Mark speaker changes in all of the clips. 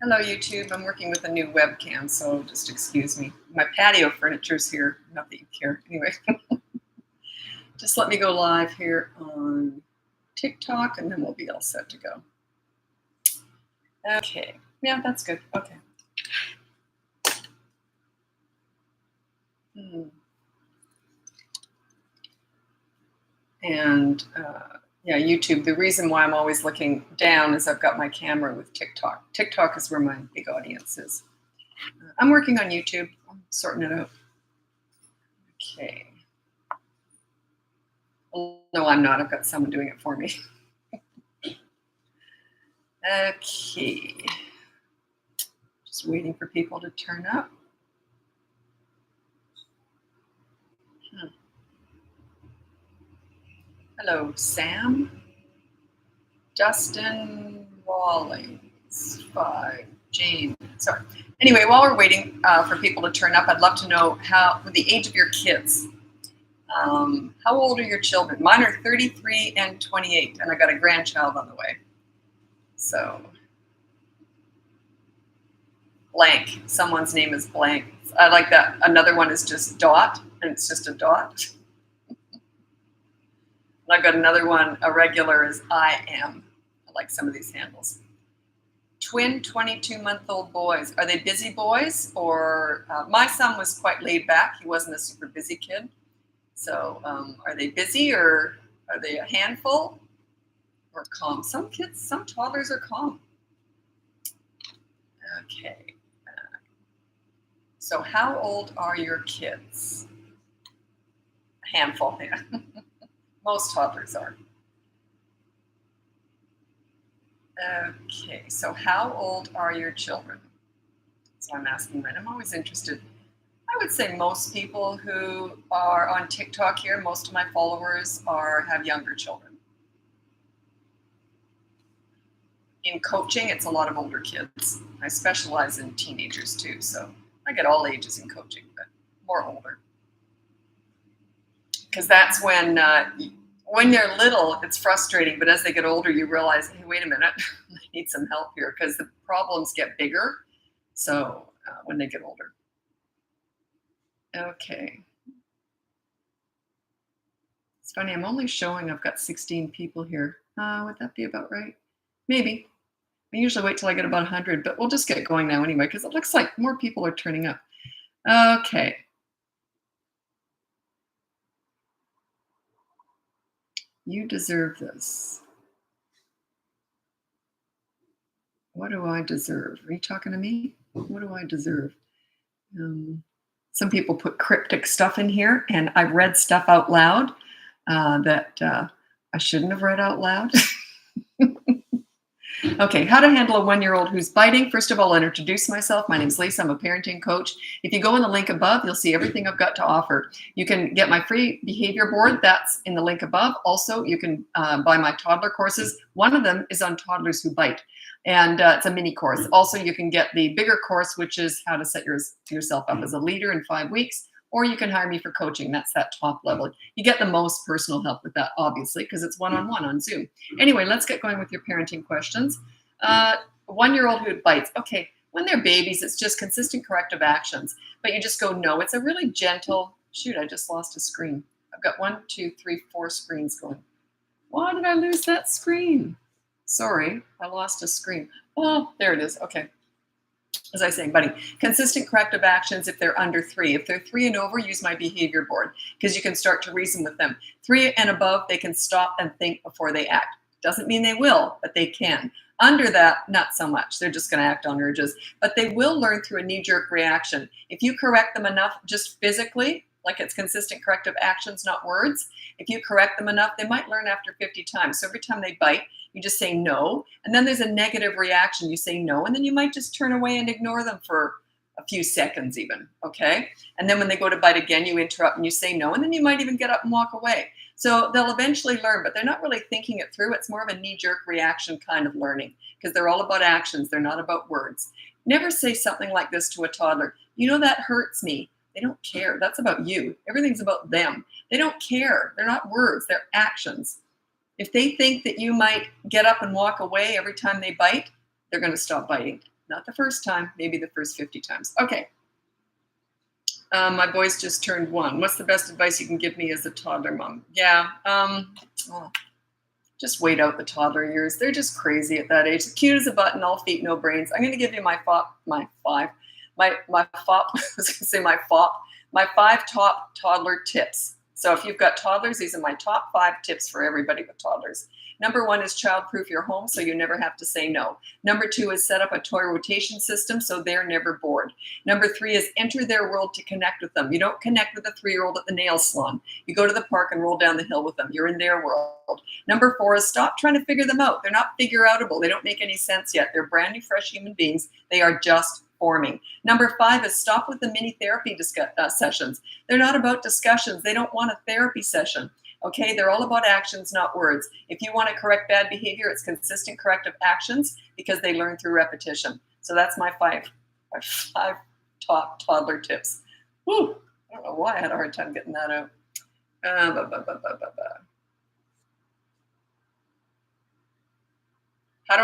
Speaker 1: Hello, YouTube. I'm working with a new webcam, so just excuse me. My patio furniture's here. Not that you care. Anyway, just let me go live here on TikTok, and then we'll be all set to go. Okay. Yeah, that's good. Okay. And yeah, YouTube, the reason why I'm always looking down is I've got my camera with TikTok. TikTok is where my big audience is. I'm working on YouTube. I'm sorting it out. Okay. Well, no, I'm not. I've got someone doing it for me. Okay. Just waiting for people to turn up. Hello, Sam. Dustin Wallings, 5, Jane. Sorry. Anyway, while we're waiting for people to turn up, I'd love to know the age of your kids. How old are your children? Mine are 33 and 28, and I got a grandchild on the way. So, blank. Someone's name is blank. I like that. Another one is just dot, and it's just a dot. And I've got another one, a regular is I am. I like some of these handles. Twin 22-month-old boys. Are they busy boys? Or my son was quite laid back. He wasn't a super busy kid. So are they busy, or are they a handful, or calm? Some toddlers are calm. Okay. So how old are your kids? A handful, yeah. Most toddlers are. Okay, so how old are your children? So I'm asking when. I'm always interested. I would say most people who are on TikTok here, most of my followers have younger children. In coaching, it's a lot of older kids. I specialize in teenagers too, so I get all ages in coaching, but more older. Because that's when they're little, it's frustrating, but as they get older, you realize, hey, wait a minute, I need some help here, because the problems get bigger. So when they get older. Okay. It's funny, I'm only showing I've got 16 people here. Would that be about right? Maybe. I usually wait till I get about 100, but we'll just get going now anyway, because it looks like more people are turning up. Okay. You deserve this. What do I deserve? Are you talking to me? What do I deserve? Some people put cryptic stuff in here, and I've read stuff out loud that I shouldn't have read out loud. Okay, how to handle a 1-year-old who's biting. First of all, I'll introduce myself. My name's Lisa. I'm a parenting coach. If you go in the link above, you'll see everything I've got to offer. You can get my free behavior board. That's in the link above. Also, you can buy my toddler courses. One of them is on toddlers who bite, and it's a mini course. Also, you can get the bigger course, which is how to set yourself up as a leader in 5 weeks. Or you can hire me for coaching. That's that top level. You get the most personal help with that, obviously, because it's one-on-one on Zoom. Anyway, let's get going with your parenting questions. 1-year-old who bites. Okay, when they're babies, it's just consistent corrective actions. But you just go, no. It's a really gentle, shoot, I just lost a screen. I've got 1, 2, 3, 4 screens going. Why did I lose that screen? Sorry, I lost a screen. Oh, there it is. Okay. As I was saying, buddy, consistent corrective actions if they're under 3. If they're 3 and over, use my behavior board, because you can start to reason with them. 3 and above, they can stop and think before they act. Doesn't mean they will, but they can. Under that, not so much. They're just going to act on urges. But they will learn through a knee-jerk reaction. If you correct them enough just physically, like it's consistent corrective actions, not words, if you correct them enough, they might learn after 50 times. So every time they bite, you just say no, and then there's a negative reaction. You say no, and then you might just turn away and ignore them for a few seconds even, okay? And then when they go to bite again, you interrupt and you say no, and then you might even get up and walk away. So they'll eventually learn, but they're not really thinking it through. It's more of a knee-jerk reaction kind of learning, because they're all about actions. They're not about words. Never say something like this to a toddler. You know, that hurts me. They don't care. That's about you. Everything's about them. They don't care. They're not words. They're actions. If they think that you might get up and walk away every time they bite, they're going to stop biting. Not the first time, maybe the first 50 times. Okay. My boys just turned 1. What's the best advice you can give me as a toddler mom? Yeah. Just wait out the toddler years. They're just crazy at that age. Cute as a button, all feet, no brains. I'm going to give you my 5 top toddler tips. So if you've got toddlers, these are my top 5 tips for everybody with toddlers. Number 1 is child-proof your home so you never have to say no. Number 2 is set up a toy rotation system so they're never bored. Number 3 is enter their world to connect with them. You don't connect with a 3-year-old at the nail salon. You go to the park and roll down the hill with them. You're in their world. Number 4 is stop trying to figure them out. They're not figure-outable. They don't make any sense yet. They're brand new, fresh human beings. They are just forming. Number 5 is stop with the mini therapy sessions. They're not about discussions. They don't want a therapy session. Okay, they're all about actions, not words. If you want to correct bad behavior, it's consistent corrective actions because they learn through repetition. So that's my 5 top toddler tips. Whew, I don't know why I had a hard time getting that out. How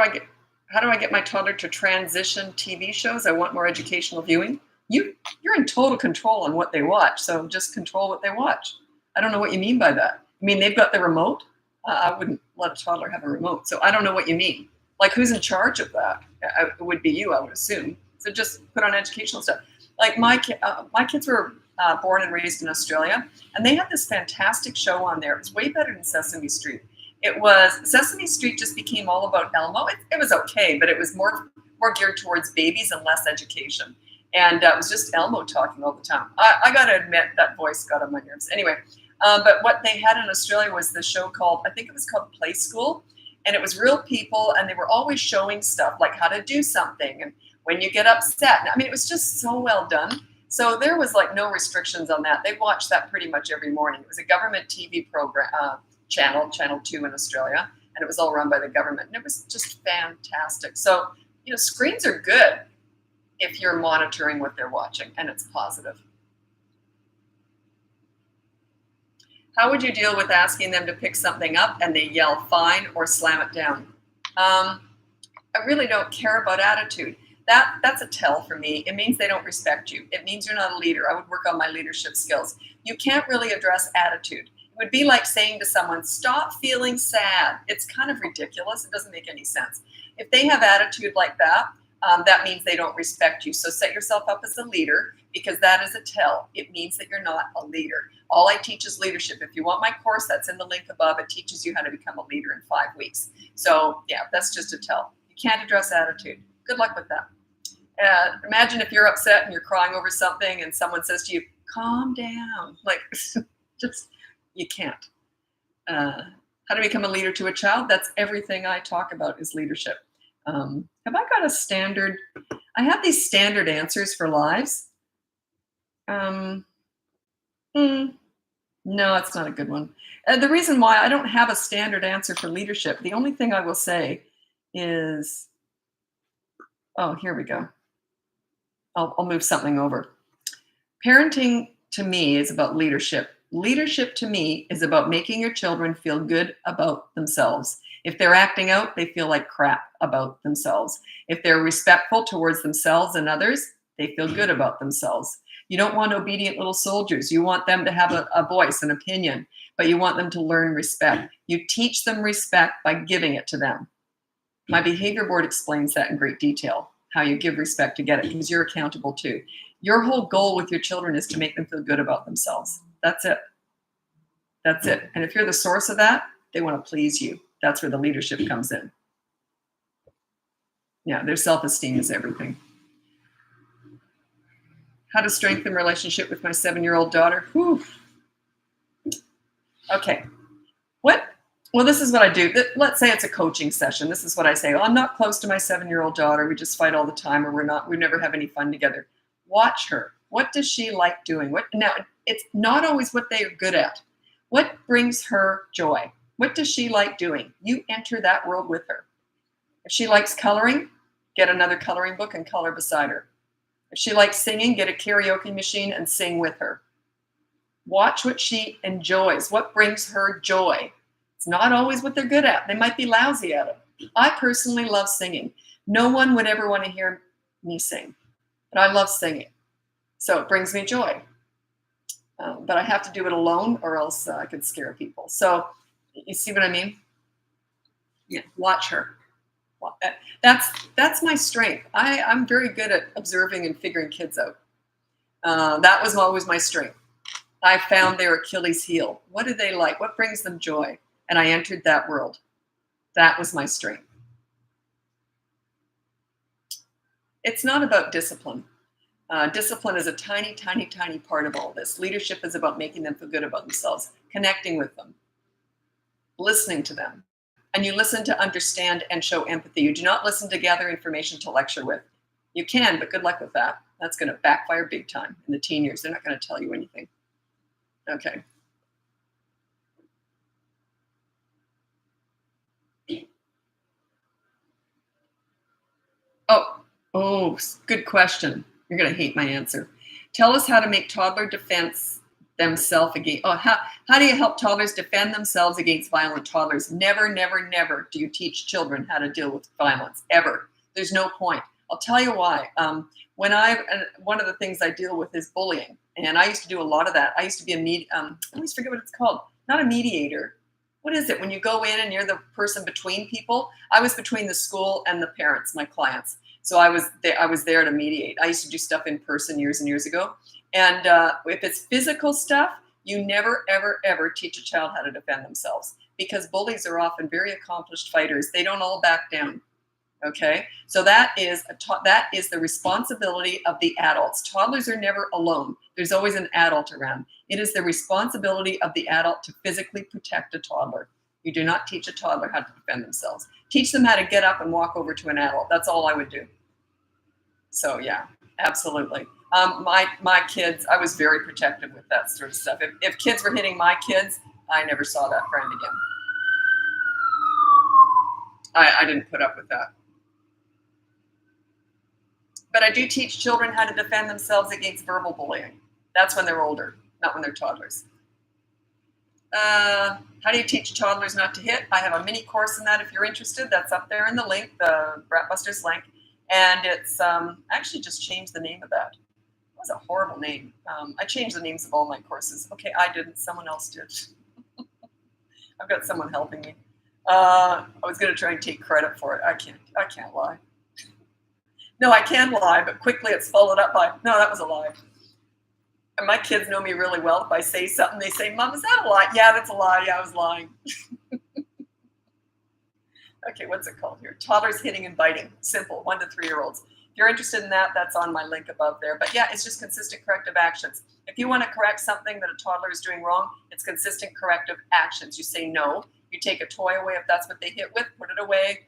Speaker 1: do I get my toddler to transition TV shows? I want more educational viewing. You're in total control on what they watch, so just control what they watch. I don't know what you mean by that. I mean, they've got the remote. I wouldn't let a toddler have a remote, so I don't know what you mean. Like, who's in charge of that? It would be you, I would assume. So just put on educational stuff. Like my kids were born and raised in Australia, and they had this fantastic show on there. It was way better than Sesame Street. Sesame Street just became all about Elmo. It was okay, but it was more geared towards babies and less education. And it was just Elmo talking all the time. I got to admit, that voice got on my nerves. Anyway, but what they had in Australia was the show I think it was called Play School. And it was real people, and they were always showing stuff like how to do something and when you get upset. I mean, it was just so well done. So there was like no restrictions on that. They watched that pretty much every morning. It was a government TV program, channel 2 in Australia, and it was all run by the government. And it was just fantastic. So, screens are good if you're monitoring what they're watching and it's positive. How would you deal with asking them to pick something up and they yell fine or slam it down? I really don't care about attitude. That's a tell for me. It means they don't respect you. It means you're not a leader. I would work on my leadership skills. You can't really address attitude. It would be like saying to someone, stop feeling sad. It's kind of ridiculous. It doesn't make any sense. If they have attitude like that, that means they don't respect you. So set yourself up as a leader, because that is a tell. It means that you're not a leader. All I teach is leadership. If you want my course, that's in the link above. It teaches you how to become a leader in 5 weeks. So yeah, that's just a tell. You can't address attitude. Good luck with that. Imagine if you're upset and you're crying over something and someone says to you, calm down. Like, just, you can't. How to become a leader to a child? That's everything I talk about is leadership. Have I got a standard? I have these standard answers for lives. No, it's not a good one. The reason why I don't have a standard answer for leadership, the only thing I will say is, oh, here we go. I'll move something over. Parenting to me is about leadership. Leadership to me is about making your children feel good about themselves. If they're acting out, they feel like crap about themselves. If they're respectful towards themselves and others, they feel good about themselves. You don't want obedient little soldiers. You want them to have a voice, an opinion, but you want them to learn respect. You teach them respect by giving it to them. My behavior board explains that in great detail, how you give respect to get it, because you're accountable too. Your whole goal with your children is to make them feel good about themselves. That's it. That's it. And if you're the source of that, they want to please you. That's where the leadership comes in. Yeah, their self-esteem is everything. How to strengthen relationship with my 7-year-old daughter. Whew. Okay. Well, this is what I do. Let's say it's a coaching session. This is what I say. Oh, I'm not close to my 7-year-old daughter. We just fight all the time, or we never have any fun together. Watch her. What does she like doing? Now, it's not always what they are good at. What brings her joy? What does she like doing? You enter that world with her. If she likes coloring, get another coloring book and color beside her. If she likes singing, get a karaoke machine and sing with her. Watch what she enjoys. What brings her joy? It's not always what they're good at. They might be lousy at it. I personally love singing. No one would ever want to hear me sing. But I love singing. So it brings me joy. But I have to do it alone or else I could scare people. So you see what I mean? Yeah, watch her. That's my strength. I'm very good at observing and figuring kids out. That was always my strength. I found their Achilles heel. What do they like? What brings them joy? And I entered that world. That was my strength. It's not about discipline. Discipline is a tiny, tiny, tiny part of all this. Leadership is about making them feel good about themselves, connecting with them, listening to them. And you listen to understand and show empathy. You do not listen to gather information to lecture with. You can, but good luck with that. That's going to backfire big time in the teen years. They're not going to tell you anything. Okay. Oh, good question. You're going to hate my answer. Tell us how to make toddler defense themselves against. How do you help toddlers defend themselves against violent toddlers? Never, never, never do you teach children how to deal with violence, ever. There's no point. I'll tell you why. One of the things I deal with is bullying, and I used to do a lot of that. I used to be I always forget what it's called. Not a mediator. What is it when you go in and you're the person between people? I was between the school and the parents, my clients. So I was there to mediate. I used to do stuff in person years and years ago. And if it's physical stuff, you never, ever, ever teach a child how to defend themselves, because bullies are often very accomplished fighters. They don't all back down. Okay, so that is the responsibility of the adults. Toddlers are never alone. There's always an adult around. It is the responsibility of the adult to physically protect a toddler. You do not teach a toddler how to defend themselves. Teach them how to get up and walk over to an adult. That's all I would do. So yeah, absolutely. My kids, I was very protective with that sort of stuff. If kids were hitting my kids, I never saw that friend again. I didn't put up with that. But I do teach children how to defend themselves against verbal bullying. That's when they're older, not when they're toddlers. How do you teach toddlers not to hit? I have a mini course in that if you're interested. That's up there in the link, the Bratbusters link. And it's actually just changed the name of that. It was a horrible name. I changed the names of all my courses. Okay, I didn't. Someone else did. I've got someone helping me. I was going to try and take credit for it. I can't lie. No, I can lie, but quickly it's followed up by, no, that was a lie. And my kids know me really well. If I say something, they say, Mom, is that a lie? Yeah, that's a lie. Yeah, I was lying. Okay, what's it called here? Toddlers hitting and biting. Simple, 1 to 3-year-olds. If you're interested in that, that's on my link above there. But yeah, it's just consistent corrective actions. If you want to correct something that a toddler is doing wrong, it's consistent corrective actions. You say no. You take a toy away if that's what they hit with, put it away.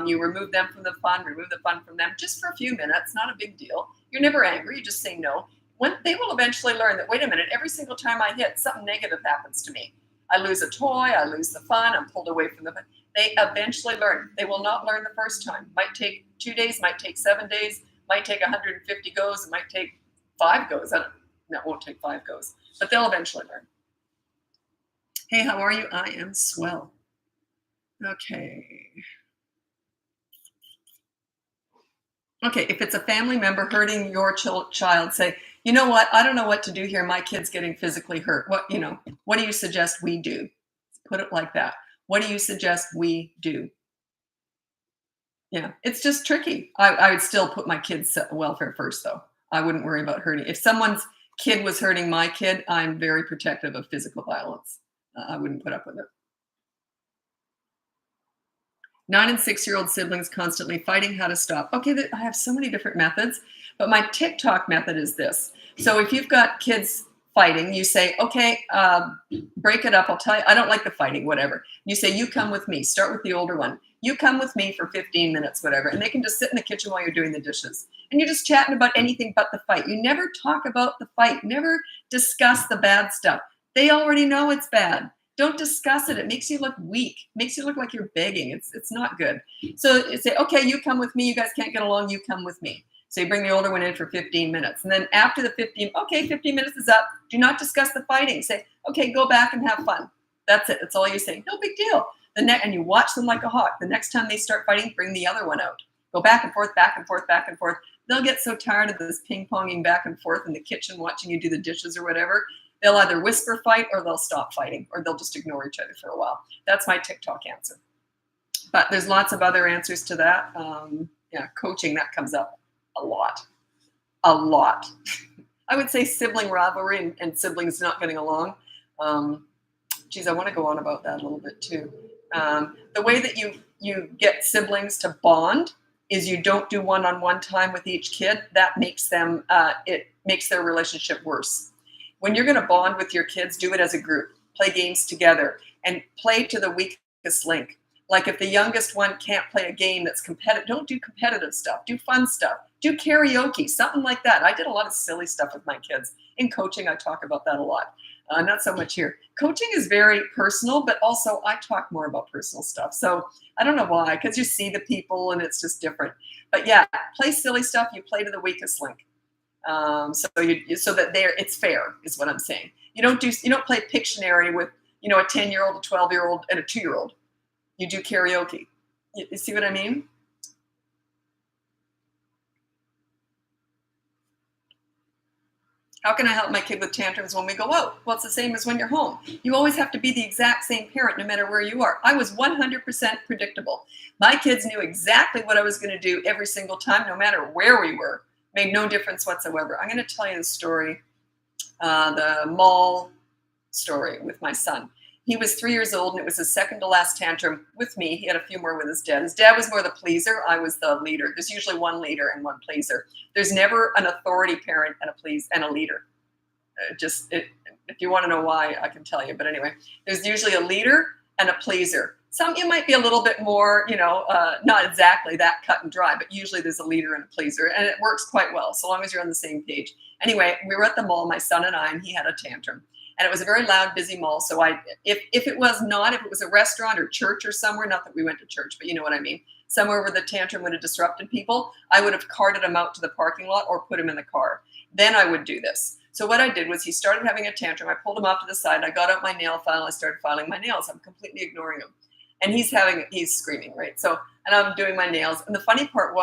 Speaker 1: You remove them from the fun, remove the fun from them just for a few minutes, not a big deal. You're never angry, you just say no. When they will eventually learn that, wait a minute, every single time I hit, something negative happens to me. I lose a toy, I lose the fun, I'm pulled away from the fun. They eventually learn. They will not learn the first time. Might take 2 days, might take 7 days, might take 150 goes, it might take 5 goes. No, it won't take 5 goes, but they'll eventually learn. Hey, how are you? I am swell. Okay. Okay, if it's a family member hurting your child, say, you know what? I don't know what to do here. My kid's getting physically hurt. What do you suggest we do? Put it like that. What do you suggest we do? Yeah, it's just tricky. I would still put my kids' welfare first, though. I wouldn't worry about hurting. If someone's kid was hurting my kid, I'm very protective of physical violence. I wouldn't put up with it. 9 and 6-year-old siblings constantly fighting, how to stop. Okay, I have so many different methods, but my TikTok method is this. So if you've got kids fighting, you say, okay, break it up. I'll tell you, I don't like the fighting, whatever. You say, you come with me. Start with the older one. You come with me for 15 minutes, whatever. And they can just sit in the kitchen while you're doing the dishes. And you're just chatting about anything but the fight. You never talk about the fight. Never discuss the bad stuff. They already know it's bad. Don't discuss it. It makes you look weak. Makes you look like you're begging. It's not good. So you say, okay, you come with me. You guys can't get along. You come with me. So you bring the older one in for 15 minutes. And then after the 15 minutes is up. Do not discuss the fighting. Say, okay, go back and have fun. That's it. That's all you say. No big deal. And you watch them like a hawk. The next time they start fighting, bring the other one out. Go back and forth, back and forth, back and forth. They'll get so tired of this ping-ponging back and forth in the kitchen watching you do the dishes or whatever. They'll either whisper fight or they'll stop fighting or they'll just ignore each other for a while. That's my TikTok answer. But there's lots of other answers to that. Yeah, coaching, that comes up a lot. A lot. I would say sibling rivalry and siblings not getting along. Geez, I want to go on about that a little bit too. The way that you get siblings to bond is you don't do one-on-one time with each kid. That makes them, it makes their relationship worse. When you're going to bond with your kids, do it as a group. Play games together and play to the weakest link. Like if the youngest one can't play a game that's competitive, don't do competitive stuff. Do fun stuff. Do karaoke, something like that. I did a lot of silly stuff with my kids. In coaching, I talk about that a lot. Not so much here. Coaching is very personal, but also I talk more about personal stuff. So I don't know why, because you see the people and it's just different. But yeah, play silly stuff. You play to the weakest link, so that it's fair is what I'm saying. You don't play Pictionary with a 10-year-old, a 12-year-old, and a 2-year-old. You do karaoke. You see what I mean? How can I help my kid with tantrums when we go out? Well, it's the same as when you're home. You always have to be the exact same parent no matter where you are. I was 100% predictable. My kids knew exactly what I was going to do every single time, no matter where we were. Made no difference whatsoever. I'm going to tell you the story, the mall story with my son. He was 3 years old, and it was his second to last tantrum with me. He had a few more with his dad. His dad was more the pleaser. I was the leader. There's usually one leader and one pleaser. There's never an authority parent and a leader. If you want to know why, I can tell you. But anyway, there's usually a leader and a pleaser. Some you might be a little bit more, not exactly that cut and dry, but usually there's a leader and a pleaser, and it works quite well so long as you're on the same page. Anyway, we were at the mall, my son and I, and he had a tantrum. And it was a very loud, busy mall. So if it was a restaurant or church or somewhere, not that we went to church, but you know what I mean, somewhere where the tantrum would have disrupted people, I would have carted him out to the parking lot or put him in the car. Then I would do this. So what I did was he started having a tantrum. I pulled him off to the side. I got out my nail file. I started filing my nails. I'm completely ignoring him. And he's screaming, right? So, and I'm doing my nails. And the funny part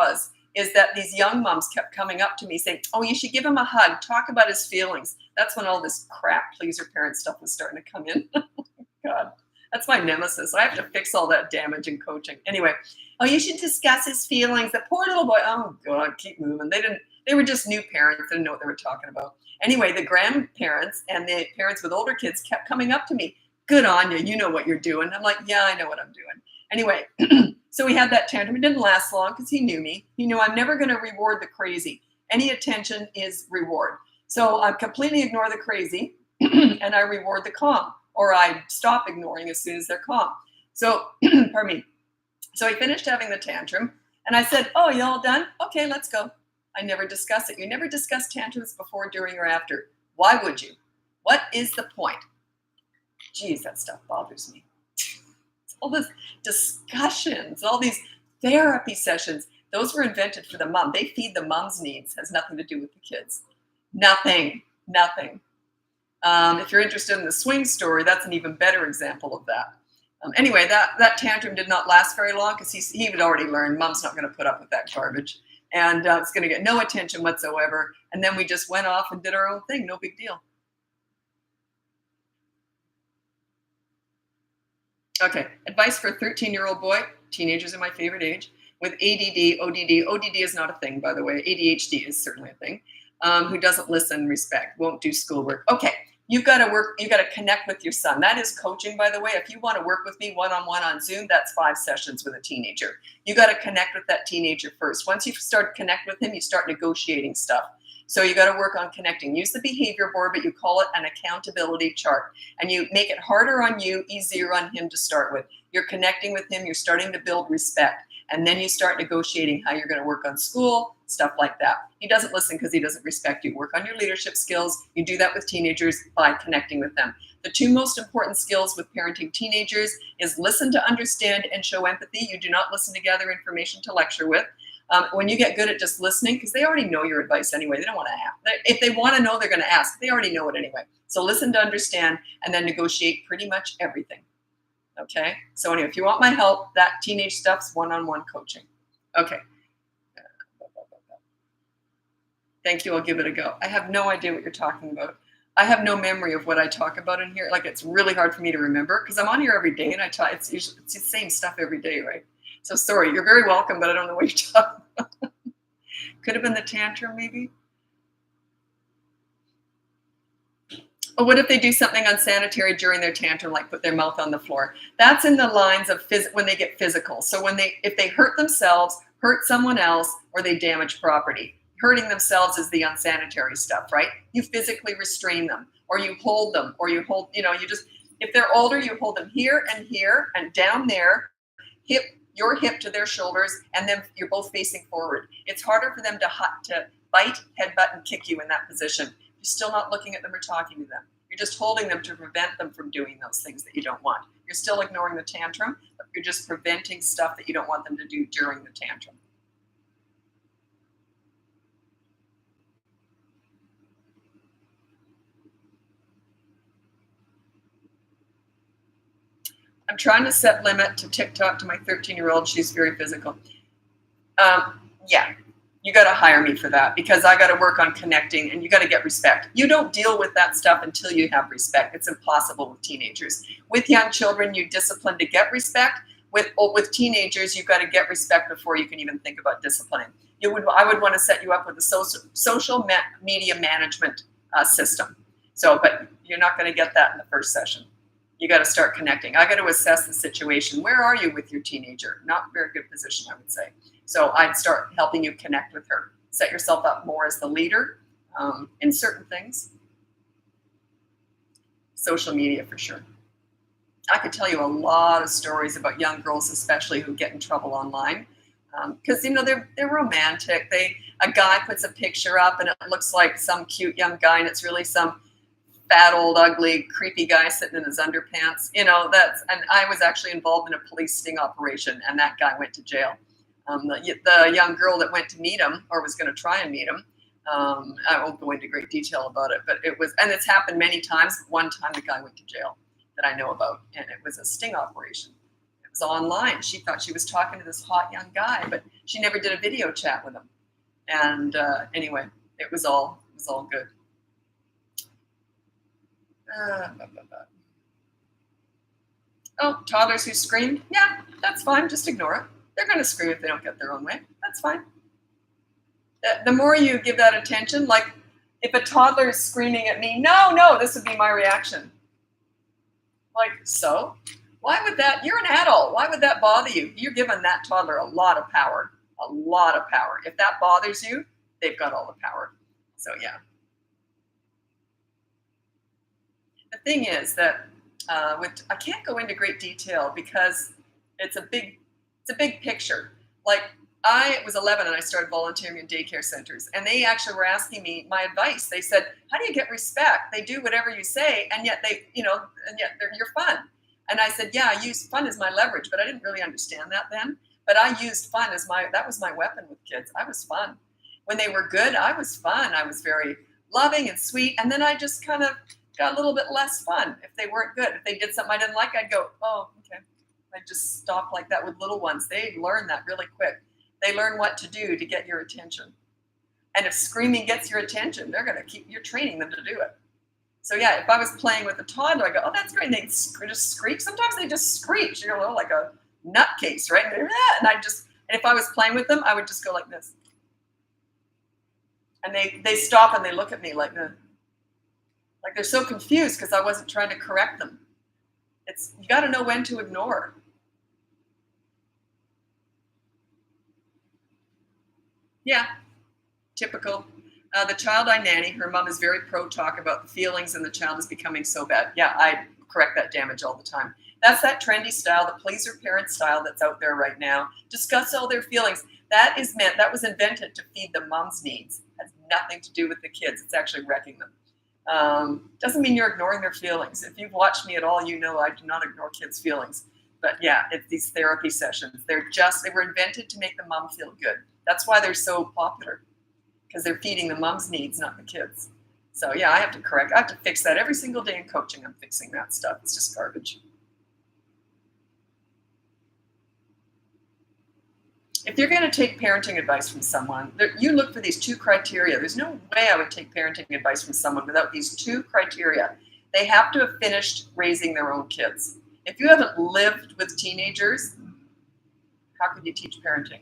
Speaker 1: is that these young moms kept coming up to me saying, oh, you should give him a hug. Talk about his feelings. That's when all this crap pleaser parent stuff was starting to come in. God, that's my nemesis. I have to fix all that damage in coaching. Anyway, oh, you should discuss his feelings. That poor little boy. Oh, God, keep moving. They were just new parents. They didn't know what they were talking about. Anyway, the grandparents and the parents with older kids kept coming up to me. Good on you. You know what you're doing. I'm like, yeah, I know what I'm doing. Anyway, so we had that tantrum. It didn't last long because he knew me. He knew I'm never going to reward the crazy. Any attention is reward. So I completely ignore the crazy and I reward the calm, or I stop ignoring as soon as they're calm. So, pardon me. So he finished having the tantrum and I said, oh, you all done? Okay, let's go. I never discuss it. You never discuss tantrums before, during, or after. Why would you? What is the point? Geez, that stuff bothers me. All this discussions, all these therapy sessions, those were invented for the mom. They feed the mom's needs. Has nothing to do with the kids. Nothing. If you're interested in the swing story, that's an even better example of that. Anyway, that tantrum did not last very long because he had already learned mom's not going to put up with that garbage. And it's going to get no attention whatsoever. And then we just went off and did our own thing. No big deal. Okay, advice for a 13-year-old boy. Teenagers are my favorite age. With ADD, ODD. ODD is not a thing, by the way. ADHD is certainly a thing. Who doesn't listen, respect, won't do schoolwork. Okay, you've got to connect with your son. That is coaching, by the way. If you want to work with me one-on-one on Zoom, that's 5 sessions with a teenager. You got to connect with that teenager first. Once you start to connect with him, you start negotiating stuff. So you got to work on connecting. Use the behavior board, but you call it an accountability chart. And you make it harder on you, easier on him to start with. You're connecting with him. You're starting to build respect. And then you start negotiating how you're going to work on school, stuff like that. He doesn't listen because he doesn't respect you. Work on your leadership skills. You do that with teenagers by connecting with them. The 2 most important skills with parenting teenagers is listen to understand and show empathy. You do not listen to gather information to lecture with. When you get good at just listening, because they already know your advice anyway, they don't want to ask. If they want to know, they're going to ask. They already know it anyway. So listen to understand and then negotiate pretty much everything. Okay? So anyway, if you want my help, that teenage stuff's one-on-one coaching. Okay. Thank you. I'll give it a go. I have no idea what you're talking about. I have no memory of what I talk about in here. Like, it's really hard for me to remember because I'm on here every day and I talk. It's the same stuff every day, right? So sorry. You're very welcome, but I don't know what you're talking about. Could have been the tantrum, maybe. Or what if they do something unsanitary during their tantrum, like put their mouth on the floor? That's in the lines of when they get physical. So if they hurt themselves, hurt someone else, or they damage property. Hurting themselves is the unsanitary stuff, right? You physically restrain them, or you hold them, or you hold, if they're older, you hold them here and down there, your hip to their shoulders, and then you're both facing forward. It's harder for them to bite, headbutt, and kick you in that position. You're still not looking at them or talking to them. You're just holding them to prevent them from doing those things that you don't want. You're still ignoring the tantrum, but you're just preventing stuff that you don't want them to do during the tantrum. I'm trying to set limit to TikTok to my 13-year-old. She's very physical. Yeah, you got to hire me for that because I got to work on connecting and you got to get respect. You don't deal with that stuff until you have respect. It's impossible with teenagers. With young children, you discipline to get respect. With teenagers, you've got to get respect before you can even think about disciplining. I would want to set you up with a social media management system. But you're not going to get that in the first session. You got to start connecting. I got to assess the situation. Where are you with your teenager? Not a very good position, I would say. So I'd start helping you connect with her. Set yourself up more as the leader in certain things. Social media for sure. I could tell you a lot of stories about young girls, especially who get in trouble online. Because they're romantic. A guy puts a picture up and it looks like some cute young guy, and it's really some fat, old, ugly, creepy guy sitting in his underpants. And I was actually involved in a police sting operation, and that guy went to jail. The young girl that went to meet him, or was going to try and meet him, I won't go into great detail about it, but it's happened many times. One time the guy went to jail that I know about, and it was a sting operation. It was online. She thought she was talking to this hot young guy, but she never did a video chat with him. And anyway, it was all good. Oh, toddlers who scream? Yeah, that's fine. Just ignore it. They're going to scream if they don't get their own way. That's fine. The more you give that attention, like if a toddler is screaming at me, no, this would be my reaction. Like, so? Why would that? You're an adult. Why would that bother you? You're giving that toddler a lot of power. A lot of power. If that bothers you, they've got all the power. So, yeah. The thing is that I can't go into great detail because it's a big picture. Like, I was 11 and I started volunteering in daycare centers, and they actually were asking me my advice. They said, "How do you get respect? They do whatever you say, and yet you're fun." And I said, "Yeah, I use fun as my leverage," but I didn't really understand that then. But I used fun that was my weapon with kids. I was fun. When they were good, I was fun. I was very loving and sweet, and then I just kind of got a little bit less fun if they weren't good. If they did something I didn't like, I'd go, "Oh, okay." I just stop like that with little ones. They learn that really quick. They learn what to do to get your attention. And if screaming gets your attention, you're training them to do it. So yeah, if I was playing with a toddler, I go, "Oh, that's great." And they just screech. Sometimes they just screech, like a nutcase, right? And if I was playing with them, I would just go like this. And they stop and they look at me like they're so confused because I wasn't trying to correct them. You got to know when to ignore. Yeah, typical. The child I nanny, her mom is very pro talk about the feelings and the child is becoming so bad. Yeah, I correct that damage all the time. That's that trendy style, the pleaser parent style that's out there right now. Discuss all their feelings. That was invented to feed the mom's needs. It has nothing to do with the kids. It's actually wrecking them. Doesn't mean you're ignoring their feelings. If you've watched me at all, you know I do not ignore kids' feelings. But yeah, it's these therapy sessions. They were invented to make the mom feel good. That's why they're so popular, because they're feeding the mom's needs, not the kids. So yeah, I have to fix that every single day in coaching. I'm fixing that stuff. It's just garbage. If you're going to take parenting advice from someone, you look for these 2 criteria. There's no way I would take parenting advice from someone without these 2 criteria. They have to have finished raising their own kids. If you haven't lived with teenagers, how could you teach parenting?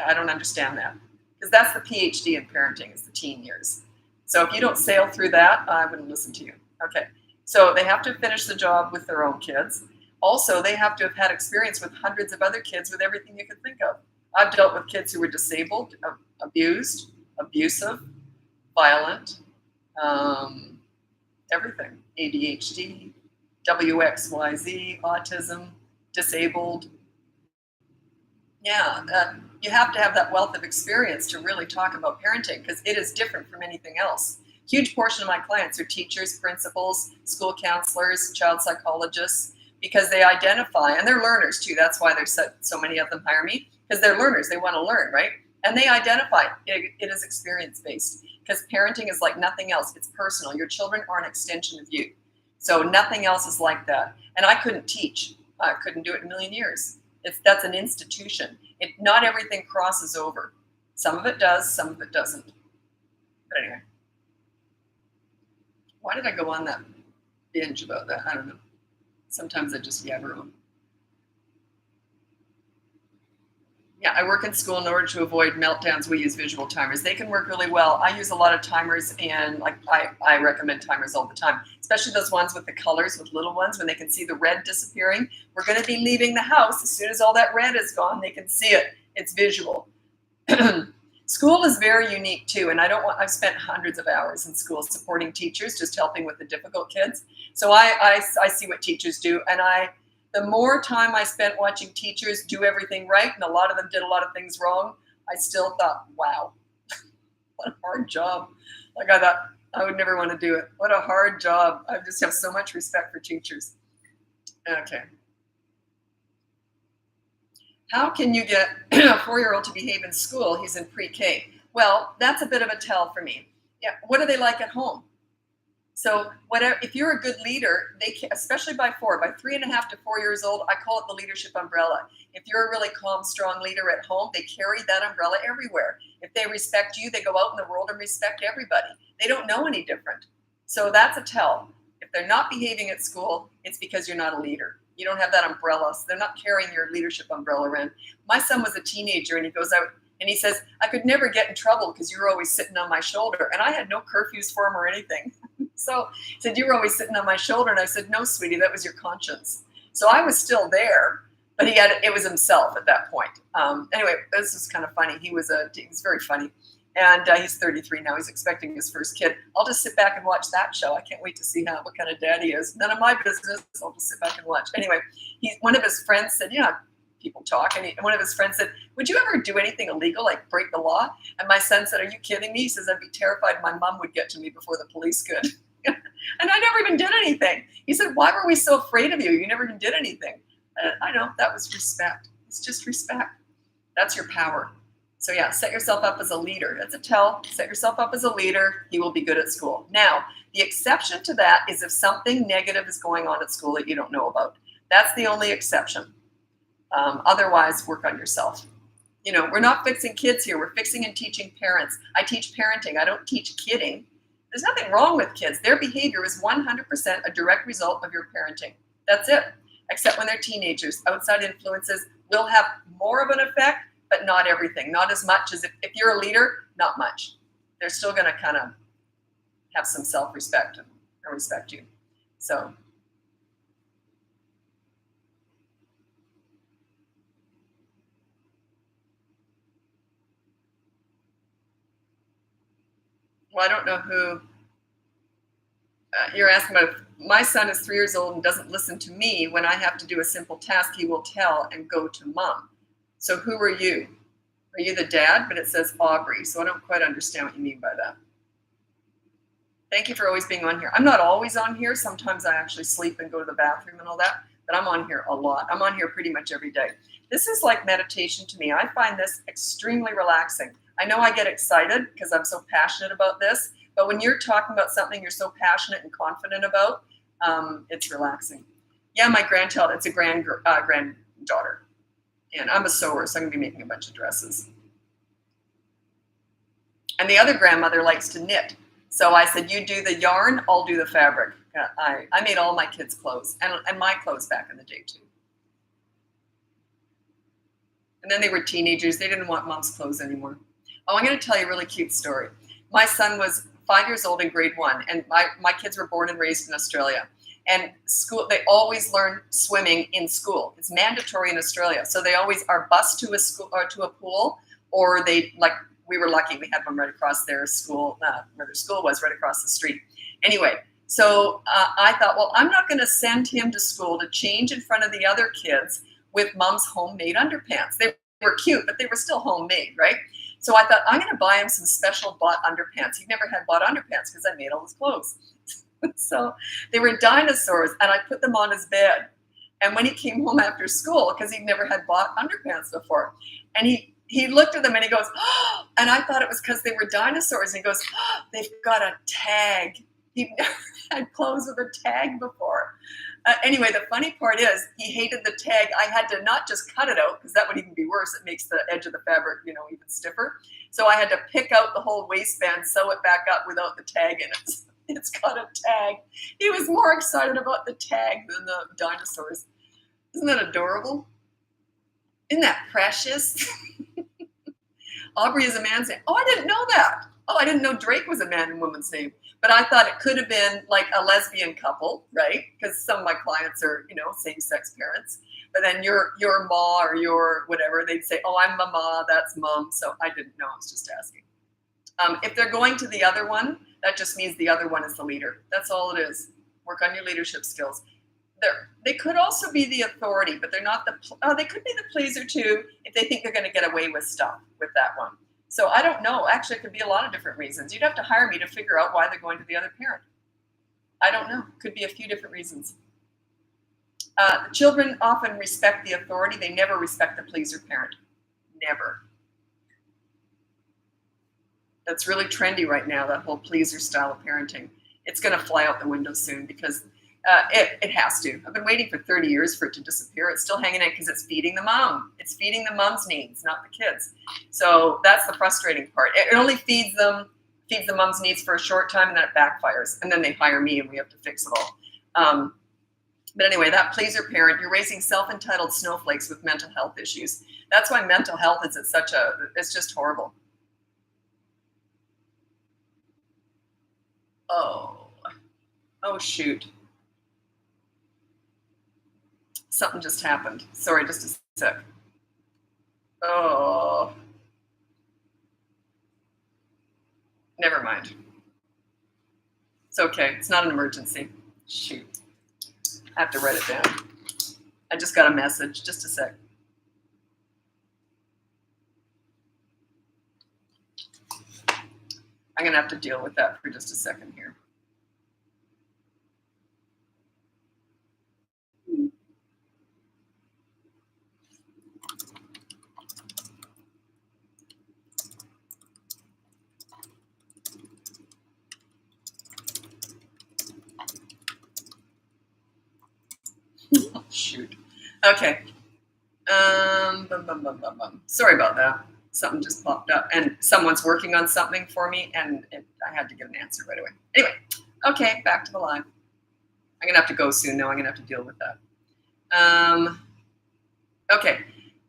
Speaker 1: I don't understand that. Because that's the PhD in parenting, is the teen years. So if you don't sail through that, I wouldn't listen to you. Okay. So they have to finish the job with their own kids. Also, they have to have had experience with hundreds of other kids with everything you could think of. I've dealt with kids who were disabled, abused, abusive, violent, everything. ADHD, WXYZ, autism, disabled. Yeah, you have to have that wealth of experience to really talk about parenting, because it is different from anything else. Huge portion of my clients are teachers, principals, school counselors, child psychologists, because they identify, and they're learners too. That's why there's so many of them hire me, because they're learners. They want to learn, right? And they identify it is experience-based, because parenting is like nothing else. It's personal. Your children are an extension of you. So nothing else is like that. And I couldn't teach. I couldn't do it in a million years. That's an institution. Not everything crosses over. Some of it does, some of it doesn't. But anyway, why did I go on that binge about that? I don't know. Sometimes I just yabber on. Yeah, I work in school in order to avoid meltdowns. We use visual timers. They can work really well. I use a lot of timers, and I recommend timers all the time, especially those ones with the colors, with little ones, when they can see the red disappearing. We're going to be leaving the house. As soon as all that red is gone, they can see it. It's visual. School is very unique too, and I've spent hundreds of hours in school supporting teachers, just helping with the difficult kids. So I see what teachers do, and the more time I spent watching teachers do everything right, and a lot of them did a lot of things wrong, I still thought, wow, what a hard job. Like, I thought, I would never want to do it. What a hard job. I just have so much respect for teachers. Okay. How can you get a 4-year-old to behave in school? He's in pre-K. Well, that's a bit of a tell for me. Yeah. What are they like at home? So whatever, if you're a good leader, they can, especially by 3.5 to 4 years old, I call it the leadership umbrella. If you're a really calm, strong leader at home, they carry that umbrella everywhere. If they respect you, they go out in the world and respect everybody. They don't know any different. So that's a tell. If they're not behaving at school, it's because you're not a leader. You don't have that umbrella. So they're not carrying your leadership umbrella around. My son was a teenager, and he goes out and he says, I could never get in trouble because you were always sitting on my shoulder. And I had no curfews for him or anything. So he said, you were always sitting on my shoulder. And I said, no, sweetie, that was your conscience. So I was still there, but it was himself at that point. Anyway, this is kind of funny. He was very funny. And he's 33 now. He's expecting his first kid. I'll just sit back and watch that show. I can't wait to see what kind of dad he is. None of my business. I'll just sit back and watch. Anyway, one of his friends said, people talk. And one of his friends said, would you ever do anything illegal, like break the law? And my son said, are you kidding me? He says, I'd be terrified my mom would get to me before the police could. And I never even did anything. He said, why were we so afraid of you? You never even did anything. And I know, that was respect. It's just respect. That's your power. So yeah, set yourself up as a leader. That's a tell. Set yourself up as a leader. He will be good at school. Now, the exception to that is if something negative is going on at school that you don't know about. That's the only exception. Otherwise, work on yourself. We're not fixing kids here. We're fixing and teaching parents. I teach parenting. I don't teach kidding. There's nothing wrong with kids. Their behavior is 100% a direct result of your parenting. That's it. Except when they're teenagers. Outside influences will have more of an effect, but not everything. Not as much as if you're a leader, not much. They're still going to kind of have some self-respect and respect you. So. Well, I don't know who you're asking about. My son is 3 years old and doesn't listen to me. When I have to do a simple task, he will tell and go to mom. So who are you? Are you the dad? But it says Aubrey, so I don't quite understand what you mean by that. Thank you for always being on here. I'm not always on here. Sometimes I actually sleep and go to the bathroom and all that, but I'm on here a lot. I'm on here pretty much every day. This is like meditation to me. I find this extremely relaxing. I know I get excited because I'm so passionate about this, but when you're talking about something you're so passionate and confident about, it's relaxing. Yeah, my grandchild, it's a granddaughter. And I'm a sewer, so I'm going to be making a bunch of dresses. And the other grandmother likes to knit. So I said, you do the yarn, I'll do the fabric. I made all my kids' clothes and my clothes back in the day too. And then they were teenagers. They didn't want mom's clothes anymore. Oh, I'm going to tell you a really cute story. My son was 5 years old in grade 1, and my kids were born and raised in Australia. And school, they always learn swimming in school. It's mandatory in Australia. So they always are bused to a school or to a pool, or we were lucky. We had one right across their school, where their school was, right across the street. Anyway, so I thought, well, I'm not going to send him to school to change in front of the other kids with mom's homemade underpants. They were cute, but they were still homemade, right? So I thought, I'm going to buy him some special bought underpants. He never had bought underpants because I made all his clothes. So they were dinosaurs, and I put them on his bed. And when he came home after school, because he'd never had bought underpants before, and he looked at them and he goes, oh, and I thought it was because they were dinosaurs. And he goes, oh, they've got a tag. He'd never had clothes with a tag before. Anyway, the funny part is he hated the tag. I had to not just cut it out, because that would even be worse. It makes the edge of the fabric, even stiffer. So I had to pick out the whole waistband, sew it back up without the tag in it. It's got a tag. He was more excited about the tag than the dinosaurs. Isn't that adorable? Isn't that precious? Aubrey is a man's name. Oh, I didn't know that. Oh, I didn't know Drake was a man and woman's name. But I thought it could have been like a lesbian couple, right? Because some of my clients are, same-sex parents. But then your ma or your whatever, they'd say, oh, I'm mama, that's mom. So I didn't know. I was just asking. If they're going to the other one, that just means the other one is the leader. That's all it is. Work on your leadership skills. They could also be the authority, but they're not they could be the pleaser too if they think they're going to get away with stuff with that one. So I don't know. Actually, it could be a lot of different reasons. You'd have to hire me to figure out why they're going to the other parent. I don't know. Could be a few different reasons. The children often respect the authority. They never respect the pleaser parent. Never. That's really trendy right now, that whole pleaser style of parenting. It's going to fly out the window soon because it has to. I've been waiting for 30 years for it to disappear. It's still hanging in because it's feeding the mom. It's feeding the mom's needs, not the kids. So that's the frustrating part. It only feeds the mom's needs for a short time, and then it backfires. And then they hire me and we have to fix it all. But anyway, that pleaser parent, you're raising self-entitled snowflakes with mental health issues. That's why mental health is it's just horrible. Oh, shoot. Something just happened. Sorry, just a sec. Oh. Never mind. It's okay. It's not an emergency. Shoot. I have to write it down. I just got a message. Just a sec. I'm going to have to deal with that for just a second here. Oh, shoot. Okay. Sorry about that. Something just popped up, and someone's working on something for me, and I had to get an answer right away. Anyway, okay, back to the live. I'm going to have to go soon, though. I'm going to have to deal with that. Okay.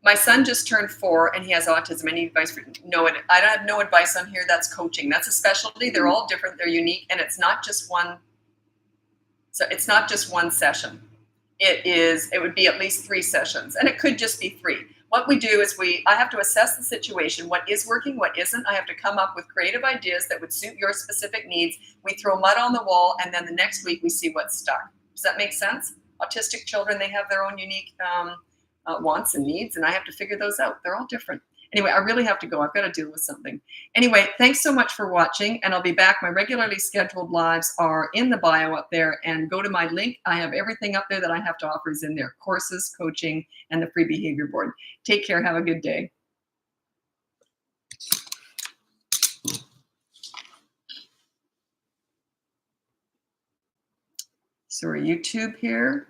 Speaker 1: My son just turned 4, and he has autism. Any advice for no? I don't have no advice on here. That's coaching. That's a specialty. They're all different. They're unique, and it's not just one. So it's not just one session. It would be at least 3 sessions, and it could just be 3. What we do is I have to assess the situation, what is working, what isn't. I have to come up with creative ideas that would suit your specific needs. We throw mud on the wall, and then the next week we see what's stuck. Does that make sense? Autistic children, they have their own unique wants and needs, and I have to figure those out. They're all different. Anyway, I really have to go. I've got to deal with something. Anyway, thanks so much for watching, and I'll be back. My regularly scheduled lives are in the bio up there, and go to my link. I have everything up there that I have to offer is in there: courses, coaching, and the free behavior board. Take care. Have a good day. Sorry, YouTube here.